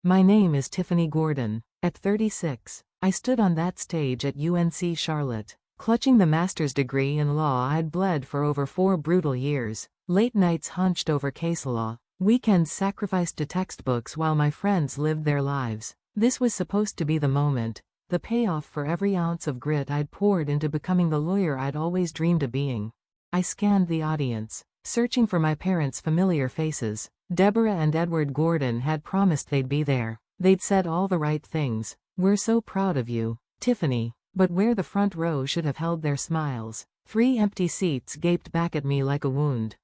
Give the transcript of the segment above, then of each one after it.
My name is Tiffany Gordon. At 36, I stood on that stage at UNC Charlotte, clutching the master's degree in law I'd bled for over 4 brutal years. Late nights hunched over case law, weekends sacrificed to textbooks while my friends lived their lives. This was supposed to be the moment, the payoff for every ounce of grit I'd poured into becoming the lawyer I'd always dreamed of being. I scanned the audience, searching for my parents' familiar faces. Deborah and Edward Gordon had promised they'd be there. They'd said all the right things. "We're so proud of you, Tiffany." But where the front row should have held their smiles, 3 empty seats gaped back at me like a wound.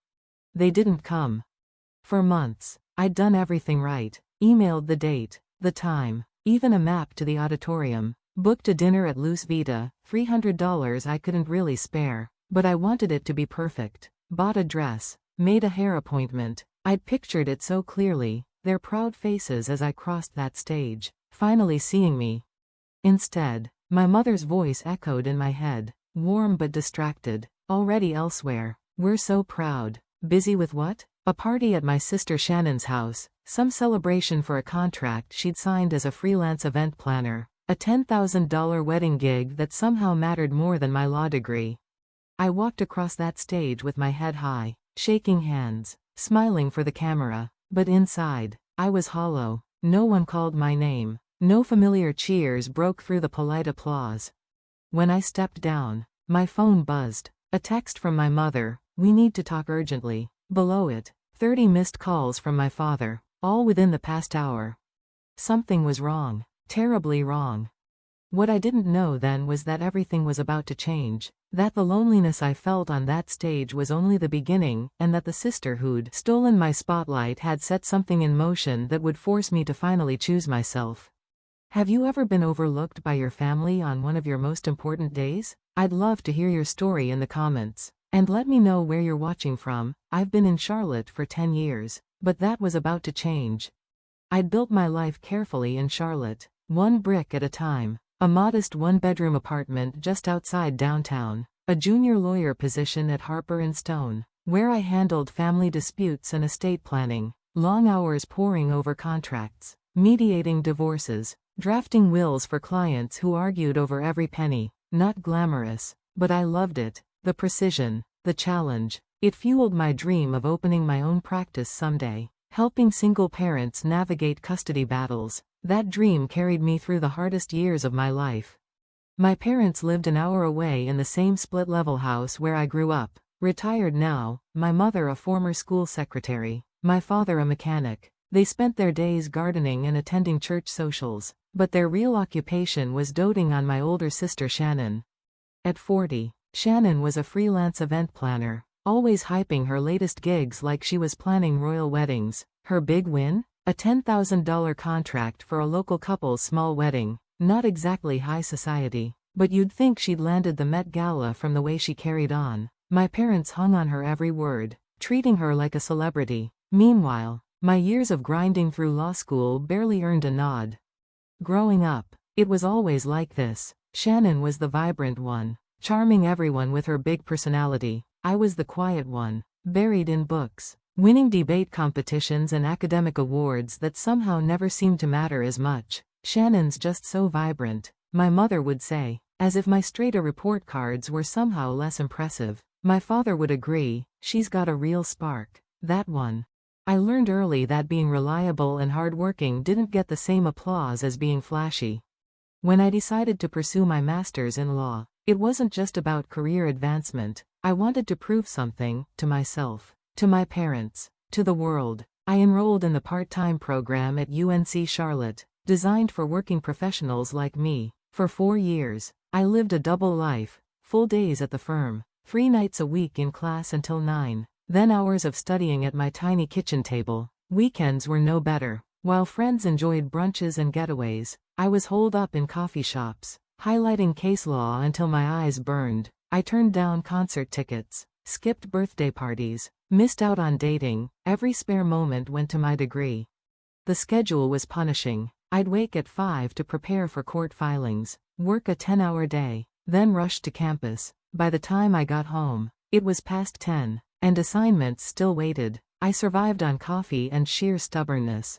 They didn't come. For months, I'd done everything right. Emailed the date, the time, even a map to the auditorium. Booked a dinner at Luz Vita, $300 I couldn't really spare. But I wanted it to be perfect. Bought a dress, made a hair appointment. I'd pictured it so clearly, their proud faces as I crossed that stage, finally seeing me. Instead, my mother's voice echoed in my head, warm but distracted, already elsewhere. "We're so proud." Busy with what? A party at my sister Shannon's house, some celebration for a contract she'd signed as a freelance event planner, a $10,000 wedding gig that somehow mattered more than my law degree. I walked across that stage with my head high, shaking hands, smiling for the camera, but inside, I was hollow. No one called my name. No familiar cheers broke through the polite applause. When I stepped down, my phone buzzed. A text from my mother, "We need to talk urgently." Below it, 30 missed calls from my father, all within the past hour. Something was wrong, terribly wrong. What I didn't know then was that everything was about to change, that the loneliness I felt on that stage was only the beginning, and that the sister who'd stolen my spotlight had set something in motion that would force me to finally choose myself. Have you ever been overlooked by your family on one of your most important days? I'd love to hear your story in the comments. And let me know where you're watching from. I've been in Charlotte for 10 years, but that was about to change. I'd built my life carefully in Charlotte, one brick at a time. A modest 1-bedroom apartment just outside downtown, a junior lawyer position at Harper & Stone, where I handled family disputes and estate planning, long hours poring over contracts, mediating divorces, drafting wills for clients who argued over every penny. Not glamorous, but I loved it. The precision, the challenge. It fueled my dream of opening my own practice someday, helping single parents navigate custody battles. That dream carried me through the hardest years of my life. My parents lived an hour away in the same split-level house where I grew up, retired now, my mother a former school secretary, my father a mechanic. They spent their days gardening and attending church socials, but their real occupation was doting on my older sister Shannon. At 40, Shannon was a freelance event planner, always hyping her latest gigs like she was planning royal weddings. Her big win? A $10,000 contract for a local couple's small wedding. Not exactly high society, but you'd think she'd landed the Met Gala from the way she carried on. My parents hung on her every word, treating her like a celebrity. Meanwhile, my years of grinding through law school barely earned a nod. Growing up, it was always like this. Shannon was the vibrant one, charming everyone with her big personality. I was the quiet one, buried in books, winning debate competitions and academic awards that somehow never seemed to matter as much. "Shannon's just so vibrant," my mother would say, as if my straight-A report cards were somehow less impressive. My father would agree, "She's got a real spark, that one." I learned early that being reliable and hardworking didn't get the same applause as being flashy. When I decided to pursue my master's in law, it wasn't just about career advancement. I wanted to prove something, to myself, to my parents, to the world. I enrolled in the part-time program at UNC Charlotte, designed for working professionals like me. For 4 years, I lived a double life, full days at the firm, 3 nights a week in class until 9, then hours of studying at my tiny kitchen table. Weekends were no better. While friends enjoyed brunches and getaways, I was holed up in coffee shops, highlighting case law until my eyes burned. I turned down concert tickets, skipped birthday parties, missed out on dating. Every spare moment went to my degree. The schedule was punishing. I'd wake at 5 to prepare for court filings, work a 10-hour day, then rush to campus. By the time I got home, it was past 10, and assignments still waited. I survived on coffee and sheer stubbornness.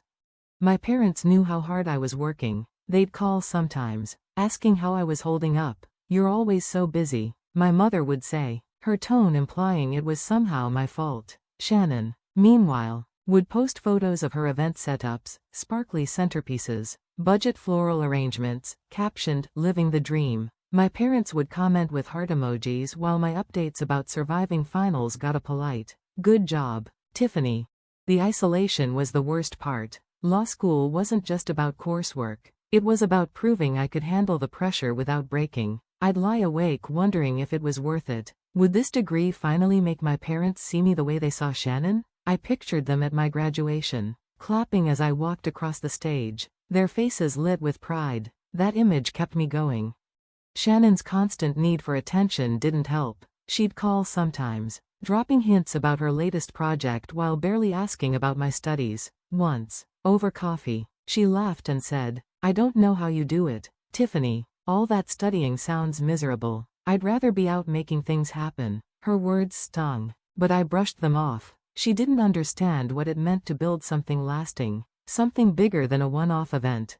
My parents knew how hard I was working. They'd call sometimes, asking how I was holding up. "You're always so busy," my mother would say, her tone implying it was somehow my fault. Shannon, meanwhile, would post photos of her event setups, sparkly centerpieces, budget floral arrangements, captioned, "Living the Dream." My parents would comment with heart emojis while my updates about surviving finals got a polite, "Good job, Tiffany." The isolation was the worst part. Law school wasn't just about coursework. It was about proving I could handle the pressure without breaking. I'd lie awake wondering if it was worth it. Would this degree finally make my parents see me the way they saw Shannon? I pictured them at my graduation, clapping as I walked across the stage, their faces lit with pride. That image kept me going. Shannon's constant need for attention didn't help. She'd call sometimes, dropping hints about her latest project while barely asking about my studies. Once, over coffee, she laughed and said, "I don't know how you do it, Tiffany. All that studying sounds miserable. I'd rather be out making things happen." Her words stung, but I brushed them off. She didn't understand what it meant to build something lasting, something bigger than a one-off event.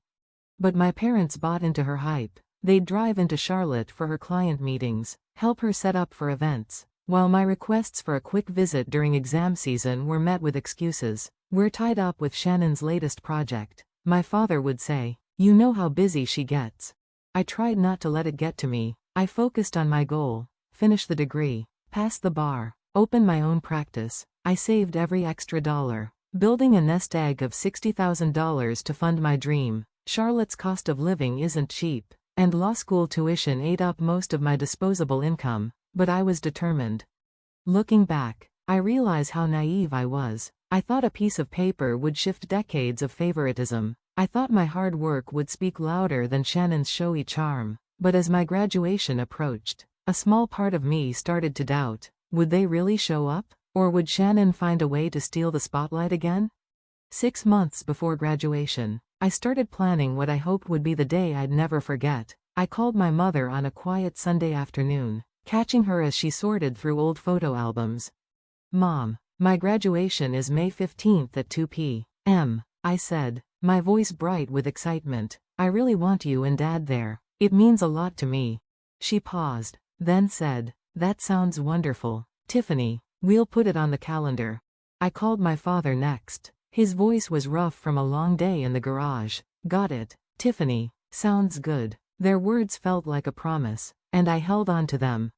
But my parents bought into her hype. They'd drive into Charlotte for her client meetings, help her set up for events, while my requests for a quick visit during exam season were met with excuses. "We're tied up with Shannon's latest project," my father would say. "You know how busy she gets." I tried not to let it get to me. I focused on my goal: finish the degree, pass the bar, open my own practice. I saved every extra dollar, building a nest egg of $60,000 to fund my dream. Charlotte's cost of living isn't cheap, and law school tuition ate up most of my disposable income, but I was determined. Looking back, I realize how naive I was. I thought a piece of paper would shift decades of favoritism. I thought my hard work would speak louder than Shannon's showy charm. But as my graduation approached, a small part of me started to doubt. Would they really show up? Or would Shannon find a way to steal the spotlight again? 6 months before graduation, I started planning what I hoped would be the day I'd never forget. I called my mother on a quiet Sunday afternoon, catching her as she sorted through old photo albums. "Mom, my graduation is May 15th at 2 p.m., I said, my voice bright with excitement. "I really want you and Dad there. It means a lot to me." She paused, then said, "That sounds wonderful, Tiffany. We'll put it on the calendar." I called my father next. His voice was rough from a long day in the garage. "Got it, Tiffany. Sounds good." Their words felt like a promise, and I held on to them.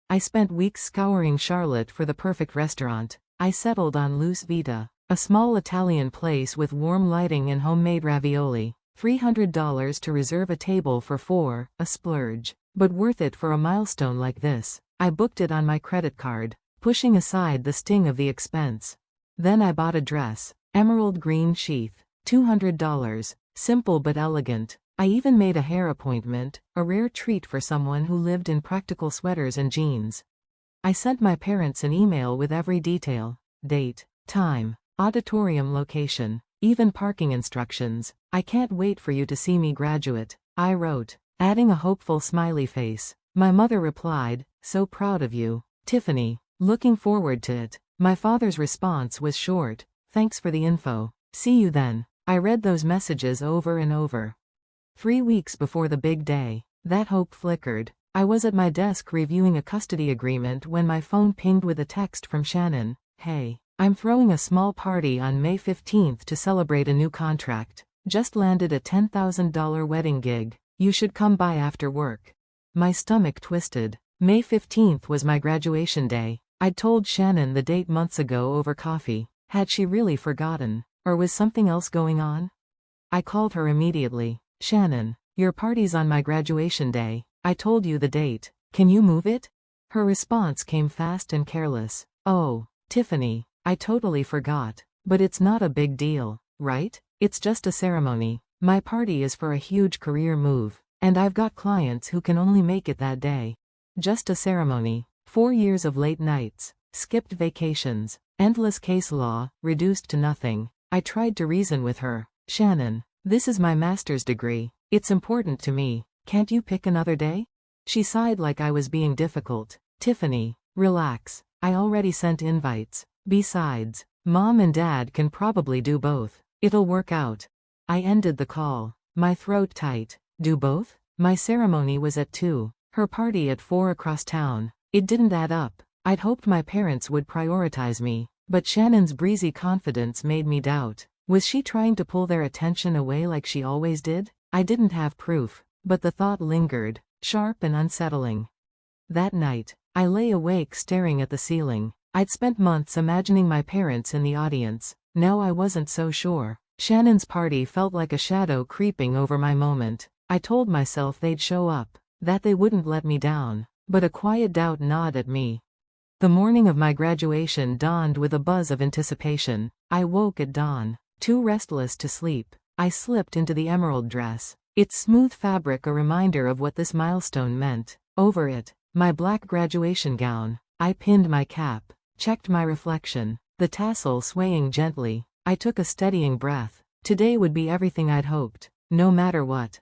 I spent weeks scouring Charlotte for the perfect restaurant. I settled on Luce Vita, a small Italian place with warm lighting and homemade ravioli. $300 to reserve a table for 4, a splurge, but worth it for a milestone like this. I booked it on my credit card, pushing aside the sting of the expense. Then I bought a dress, emerald green sheath, $200, simple but elegant. I even made a hair appointment, a rare treat for someone who lived in practical sweaters and jeans. I sent my parents an email with every detail: date, time, auditorium location, even parking instructions. "I can't wait for you to see me graduate," I wrote, adding a hopeful smiley face. My mother replied, "So proud of you, Tiffany. Looking forward to it." My father's response was short: "Thanks for the info. See you then." I read those messages over and over. 3 weeks before the big day, that hope flickered. I was at my desk reviewing a custody agreement when my phone pinged with a text from Shannon. "Hey, I'm throwing a small party on May 15th to celebrate a new contract. Just landed a $10,000 wedding gig. You should come by after work." My stomach twisted. May 15th was my graduation day. I'd told Shannon the date months ago over coffee. Had she really forgotten? Or was something else going on? I called her immediately. "Shannon, your party's on my graduation day. I told you the date. Can you move it?" Her response came fast and careless. "Oh, Tiffany, I totally forgot. But it's not a big deal, right? It's just a ceremony. My party is for a huge career move, and I've got clients who can only make it that day. Just a ceremony. 4 years of late nights, skipped vacations, endless case law, reduced to nothing." I tried to reason with her. "Shannon, this is my master's degree. It's important to me. Can't you pick another day?" She sighed like I was being difficult. "Tiffany, relax. I already sent invites. Besides, Mom and Dad can probably do both. It'll work out." I ended the call. My throat tight. Do both? My ceremony was at 2. Her party at 4 across town. It didn't add up. I'd hoped my parents would prioritize me, but Shannon's breezy confidence made me doubt. Was she trying to pull their attention away like she always did? I didn't have proof, but the thought lingered, sharp and unsettling. That night, I lay awake staring at the ceiling. I'd spent months imagining my parents in the audience. Now I wasn't so sure. Shannon's party felt like a shadow creeping over my moment. I told myself they'd show up, that they wouldn't let me down, but a quiet doubt gnawed at me. The morning of my graduation dawned with a buzz of anticipation. I woke at dawn, too restless to sleep. I slipped into the emerald dress, its smooth fabric a reminder of what this milestone meant. Over it, my black graduation gown. I pinned my cap, checked my reflection, the tassel swaying gently. I took a steadying breath. Today would be everything I'd hoped, no matter what.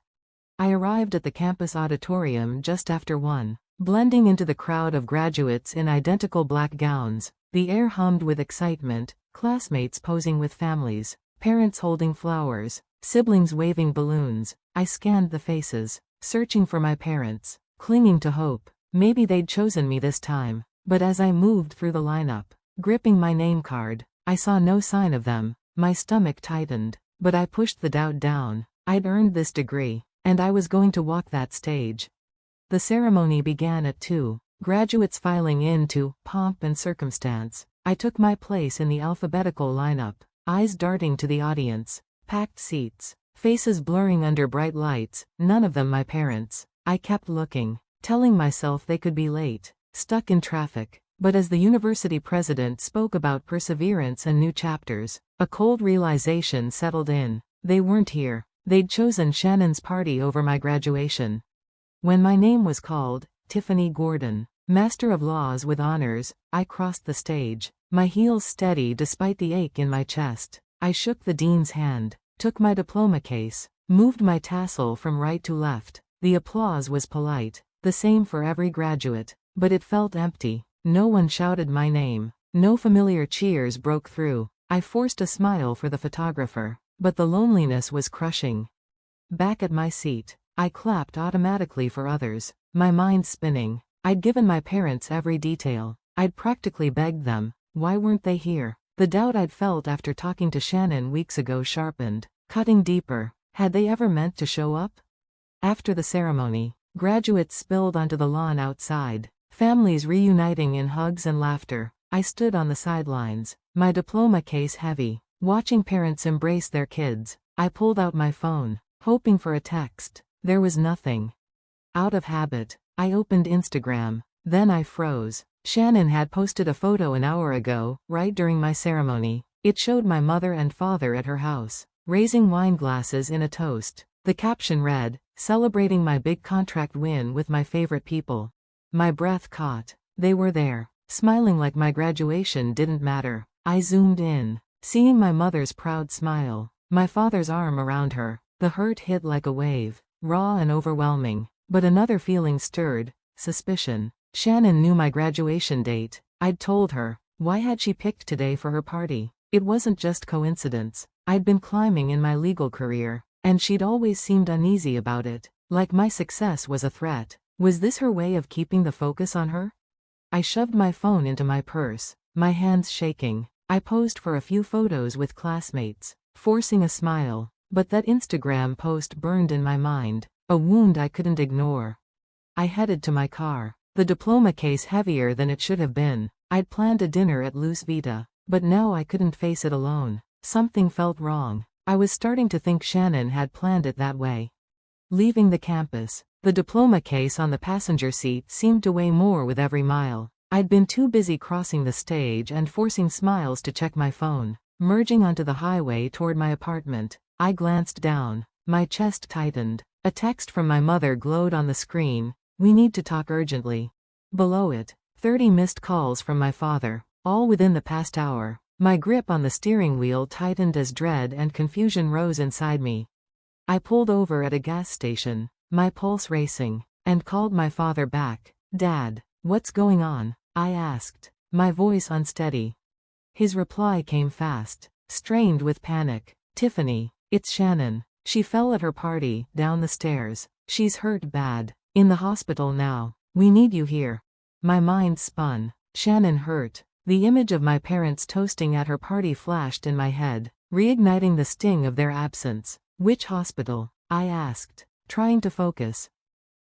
I arrived at the campus auditorium just after 1. Blending into the crowd of graduates in identical black gowns, the air hummed with excitement, classmates posing with families, parents holding flowers, siblings waving balloons. I scanned the faces, searching for my parents, clinging to hope. Maybe they'd chosen me this time. But as I moved through the lineup, gripping my name card, I saw no sign of them. My stomach tightened, but I pushed the doubt down. I'd earned this degree, and I was going to walk that stage. The ceremony began at 2, graduates filing into pomp and circumstance. I took my place in the alphabetical lineup, eyes darting to the audience, packed seats, faces blurring under bright lights, none of them my parents. I kept looking, telling myself they could be late, stuck in traffic. But as the university president spoke about perseverance and new chapters, a cold realization settled in. They weren't here. They'd chosen Shannon's party over my graduation. When my name was called, Tiffany Gordon, Master of Laws with honors, I crossed the stage, my heels steady despite the ache in my chest. I shook the dean's hand, took my diploma case, moved my tassel from right to left. The applause was polite, the same for every graduate, but it felt empty. No one shouted my name. No familiar cheers broke through. I forced a smile for the photographer, but the loneliness was crushing. Back at my seat, I clapped automatically for others, my mind spinning. I'd given my parents every detail. I'd practically begged them. Why weren't they here? The doubt I'd felt after talking to Shannon weeks ago sharpened, cutting deeper. Had they ever meant to show up? After the ceremony, graduates spilled onto the lawn outside. Families reuniting in hugs and laughter. I stood on the sidelines, my diploma case heavy, watching parents embrace their kids. I pulled out my phone, hoping for a text. There was nothing. Out of habit, I opened Instagram. Then I froze. Shannon had posted a photo an hour ago, right during my ceremony. It showed my mother and father at her house, raising wine glasses in a toast. The caption read, "Celebrating my big contract win with my favorite people." My breath caught. They were there, smiling like my graduation didn't matter. I zoomed in, seeing my mother's proud smile, my father's arm around her. The hurt hit like a wave, raw and overwhelming. But another feeling stirred, suspicion. Shannon knew my graduation date. I'd told her. Why had she picked today for her party? It wasn't just coincidence. I'd been climbing in my legal career, and she'd always seemed uneasy about it, like my success was a threat. Was this her way of keeping the focus on her? I shoved my phone into my purse, my hands shaking. I posed for a few photos with classmates, forcing a smile, but that Instagram post burned in my mind, a wound I couldn't ignore. I headed to my car, the diploma case heavier than it should have been. I'd planned a dinner at Luz Vita, but now I couldn't face it alone. Something felt wrong. I was starting to think Shannon had planned it that way. Leaving the campus, the diploma case on the passenger seat seemed to weigh more with every mile. I'd been too busy crossing the stage and forcing smiles to check my phone. Merging onto the highway toward my apartment, I glanced down. My chest tightened. A text from my mother glowed on the screen. "We need to talk urgently." Below it, 30 missed calls from my father, all within the past hour. My grip on the steering wheel tightened as dread and confusion rose inside me. I pulled over at a gas station, my pulse racing, and called my father back. "Dad, what's going on?" I asked, my voice unsteady. His reply came fast, strained with panic. "Tiffany, It's Shannon. She fell at her party, down the stairs. She's hurt bad. In the hospital now. We need you here. My mind spun. Shannon hurt. The image of my parents toasting at her party flashed in my head, reigniting the sting of their absence. Which hospital? I asked, trying to focus.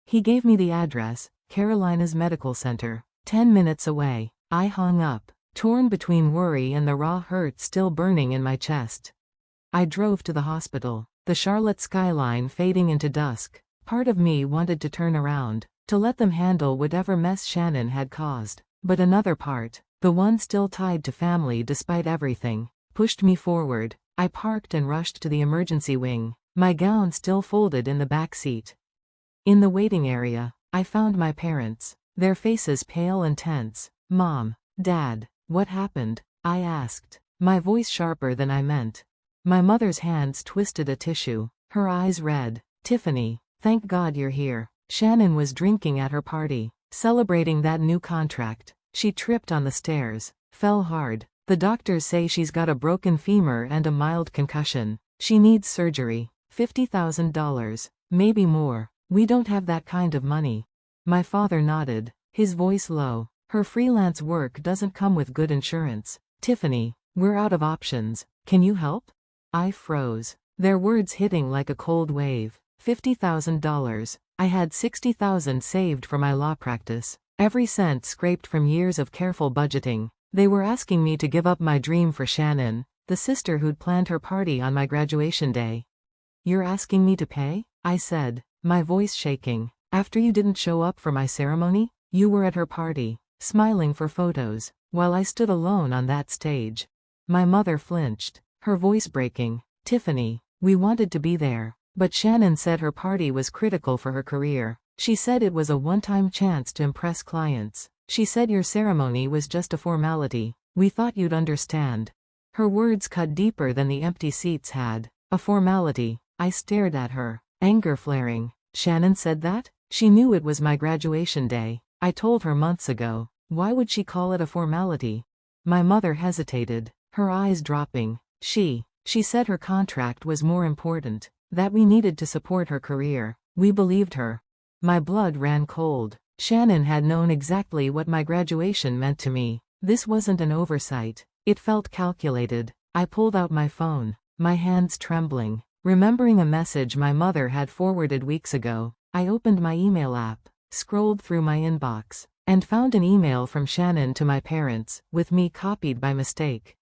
He gave me the address, Carolina's Medical Center. 10 minutes away. I hung up, torn between worry and the raw hurt still burning in my chest. I drove to the hospital, the Charlotte skyline fading into dusk. Part of me wanted to turn around, to let them handle whatever mess Shannon had caused. But another part, the one still tied to family despite everything, pushed me forward. I parked and rushed to the emergency wing, my gown still folded in the back seat. In the waiting area, I found my parents, their faces pale and tense. Mom, Dad, what happened? I asked, my voice sharper than I meant. My mother's hands twisted a tissue, her eyes red. Tiffany, thank God you're here. Shannon was drinking at her party, celebrating that new contract. She tripped on the stairs, fell hard. The doctors say she's got a broken femur and a mild concussion. She needs surgery. $50,000, maybe more. We don't have that kind of money. My father nodded, his voice low. Her freelance work doesn't come with good insurance. Tiffany, we're out of options. Can you help? I froze, their words hitting like a cold wave. $50,000. I had $60,000 saved for my law practice, every cent scraped from years of careful budgeting. They were asking me to give up my dream for Shannon, the sister who'd planned her party on my graduation day. You're asking me to pay? I said, my voice shaking. After you didn't show up for my ceremony? You were at her party, smiling for photos, while I stood alone on that stage. My mother flinched, her voice breaking. Tiffany, we wanted to be there, but Shannon said her party was critical for her career. She said it was a one-time chance to impress clients. She said your ceremony was just a formality. We thought you'd understand. Her words cut deeper than the empty seats had. A formality. I stared at her, anger flaring. Shannon said that? She knew it was my graduation day. I told her months ago. Why would she call it a formality? My mother hesitated, her eyes dropping. She said her contract was more important, that we needed to support her career. We believed her. My blood ran cold. Shannon had known exactly what my graduation meant to me. This wasn't an oversight. It felt calculated. I pulled out my phone, my hands trembling, remembering a message my mother had forwarded weeks ago. I opened my email app, scrolled through my inbox, and found an email from Shannon to my parents, with me copied by mistake.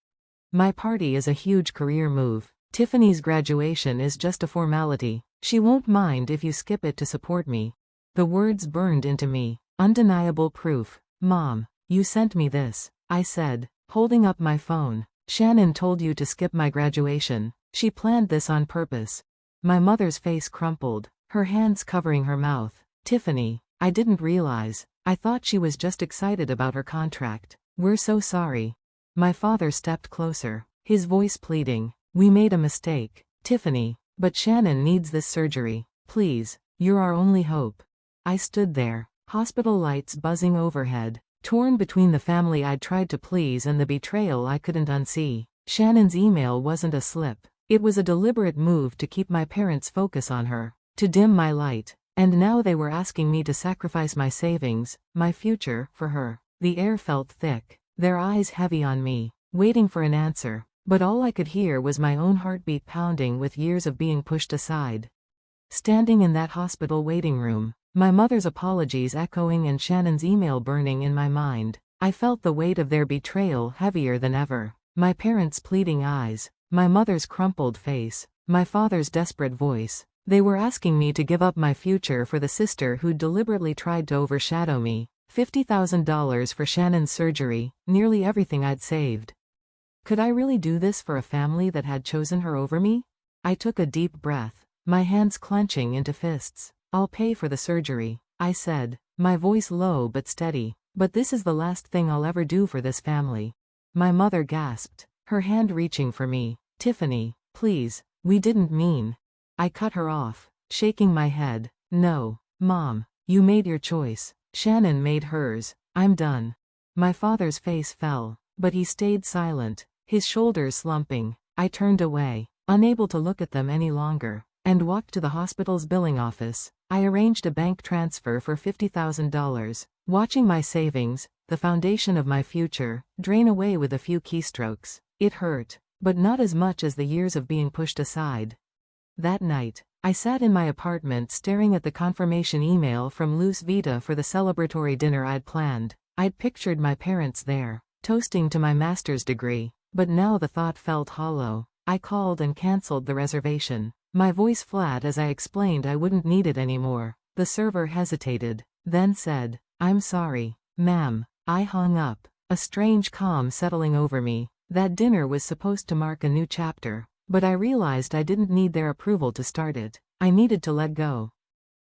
My party is a huge career move. Tiffany's graduation is just a formality. She won't mind if you skip it to support me. The words burned into me. Undeniable proof. Mom, you sent me this, I said, holding up my phone. Shannon told you to skip my graduation. She planned this on purpose. My mother's face crumpled, her hands covering her mouth. Tiffany, I didn't realize. I thought she was just excited about her contract. We're so sorry. My father stepped closer, his voice pleading. We made a mistake. Tiffany, but Shannon needs this surgery. Please, you're our only hope. I stood there, hospital lights buzzing overhead, torn between the family I'd tried to please and the betrayal I couldn't unsee. Shannon's email wasn't a slip. It was a deliberate move to keep my parents' focus on her, to dim my light. And now they were asking me to sacrifice my savings, my future, for her. The air felt thick, their eyes heavy on me, waiting for an answer. But all I could hear was my own heartbeat pounding with years of being pushed aside. Standing in that hospital waiting room, my mother's apologies echoing and Shannon's email burning in my mind, I felt the weight of their betrayal heavier than ever. My parents' pleading eyes, my mother's crumpled face, my father's desperate voice. They were asking me to give up my future for the sister who'd deliberately tried to overshadow me. $50,000 for Shannon's surgery, nearly everything I'd saved. Could I really do this for a family that had chosen her over me? I took a deep breath, my hands clenching into fists. I'll pay for the surgery, I said, my voice low but steady. But this is the last thing I'll ever do for this family. My mother gasped, her hand reaching for me. Tiffany, please, we didn't mean. I cut her off, shaking my head. No, Mom, you made your choice. Shannon made hers. I'm done. My father's face fell, but he stayed silent, his shoulders slumping. I turned away, unable to look at them any longer, and walked to the hospital's billing office. I arranged a bank transfer for $50,000, watching my savings, the foundation of my future, drain away with a few keystrokes. It hurt, but not as much as the years of being pushed aside. That night, I sat in my apartment staring at the confirmation email from Luz Vita for the celebratory dinner I'd planned. I'd pictured my parents there, toasting to my master's degree, but now the thought felt hollow. I called and canceled the reservation, my voice flat as I explained I wouldn't need it anymore. The server hesitated, then said, "I'm sorry, ma'am." I hung up, a strange calm settling over me. That dinner was supposed to mark a new chapter, but I realized I didn't need their approval to start it. I needed to let go.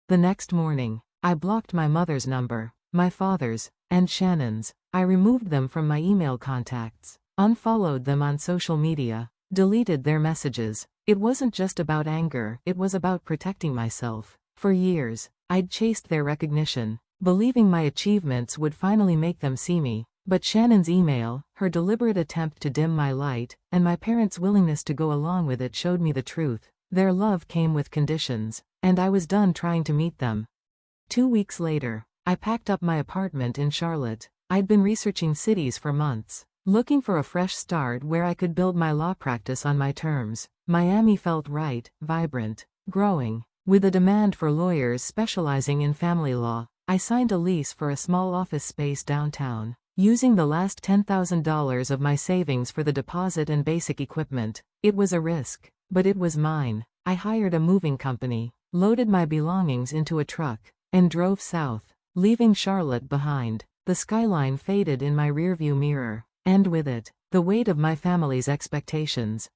The next morning, I blocked my mother's number, my father's, and Shannon's. I removed them from my email contacts, unfollowed them on social media, deleted their messages. It wasn't just about anger, it was about protecting myself. For years, I'd chased their recognition, believing my achievements would finally make them see me. But Shannon's email, her deliberate attempt to dim my light, and my parents' willingness to go along with it showed me the truth. Their love came with conditions, and I was done trying to meet them. 2 weeks later, I packed up my apartment in Charlotte. I'd been researching cities for months, looking for a fresh start where I could build my law practice on my terms. Miami felt right, vibrant, growing, with a demand for lawyers specializing in family law. I signed a lease for a small office space downtown, using the last $10,000 of my savings for the deposit and basic equipment. It was a risk, but it was mine. I hired a moving company, loaded my belongings into a truck, and drove south, leaving Charlotte behind. The skyline faded in my rearview mirror, and with it, the weight of my family's expectations.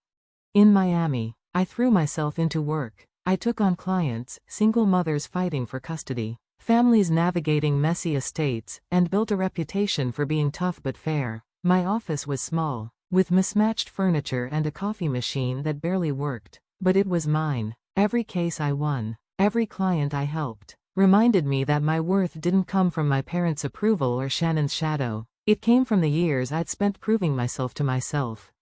In Miami, I threw myself into work. I took on clients, single mothers fighting for custody, families navigating messy estates, and built a reputation for being tough but fair. My office was small, with mismatched furniture and a coffee machine that barely worked, but it was mine. Every case I won, every client I helped, reminded me that my worth didn't come from my parents' approval or Shannon's shadow. It came from the years I'd spent proving myself to myself.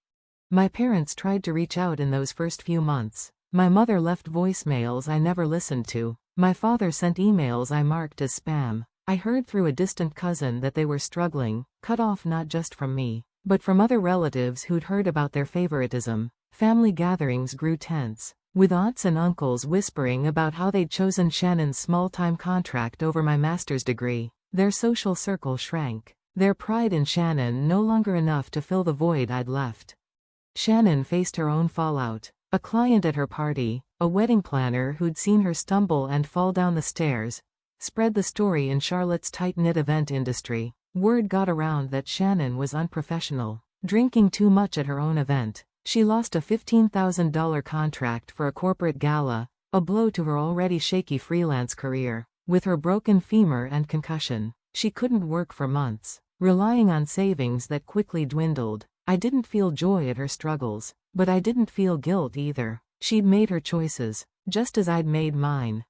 My parents tried to reach out in those first few months. My mother left voicemails I never listened to. My father sent emails I marked as spam. I heard through a distant cousin that they were struggling, cut off not just from me, but from other relatives who'd heard about their favoritism. Family gatherings grew tense, with aunts and uncles whispering about how they'd chosen Shannon's small-time contract over my master's degree. Their social circle shrank, their pride in Shannon no longer enough to fill the void I'd left. Shannon faced her own fallout. A client at her party, a wedding planner who'd seen her stumble and fall down the stairs, spread the story in Charlotte's tight-knit event industry. Word got around that Shannon was unprofessional, drinking too much at her own event. She lost a $15,000 contract for a corporate gala, a blow to her already shaky freelance career. With her broken femur and concussion, she couldn't work for months, relying on savings that quickly dwindled. I didn't feel joy at her struggles, but I didn't feel guilt either. She'd made her choices, just as I'd made mine.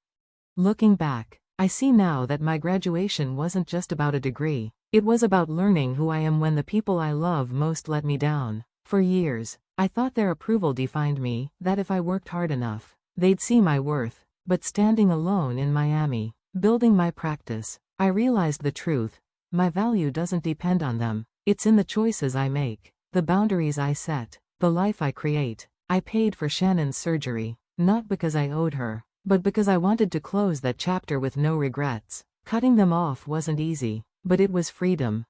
Looking back, I see now that my graduation wasn't just about a degree. It was about learning who I am when the people I love most let me down. For years, I thought their approval defined me, that if I worked hard enough, they'd see my worth. But standing alone in Miami, building my practice, I realized the truth. My value doesn't depend on them. It's in the choices I make, the boundaries I set, the life I create. I paid for Shannon's surgery, not because I owed her, but because I wanted to close that chapter with no regrets. Cutting them off wasn't easy, but it was freedom.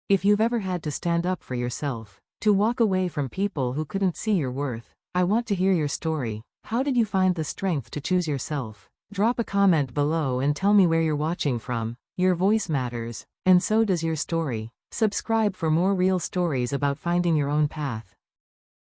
If you've ever had to stand up for yourself, to walk away from people who couldn't see your worth, I want to hear your story. How did you find the strength to choose yourself? Drop a comment below and tell me where you're watching from. Your voice matters, and so does your story. Subscribe for more real stories about finding your own path.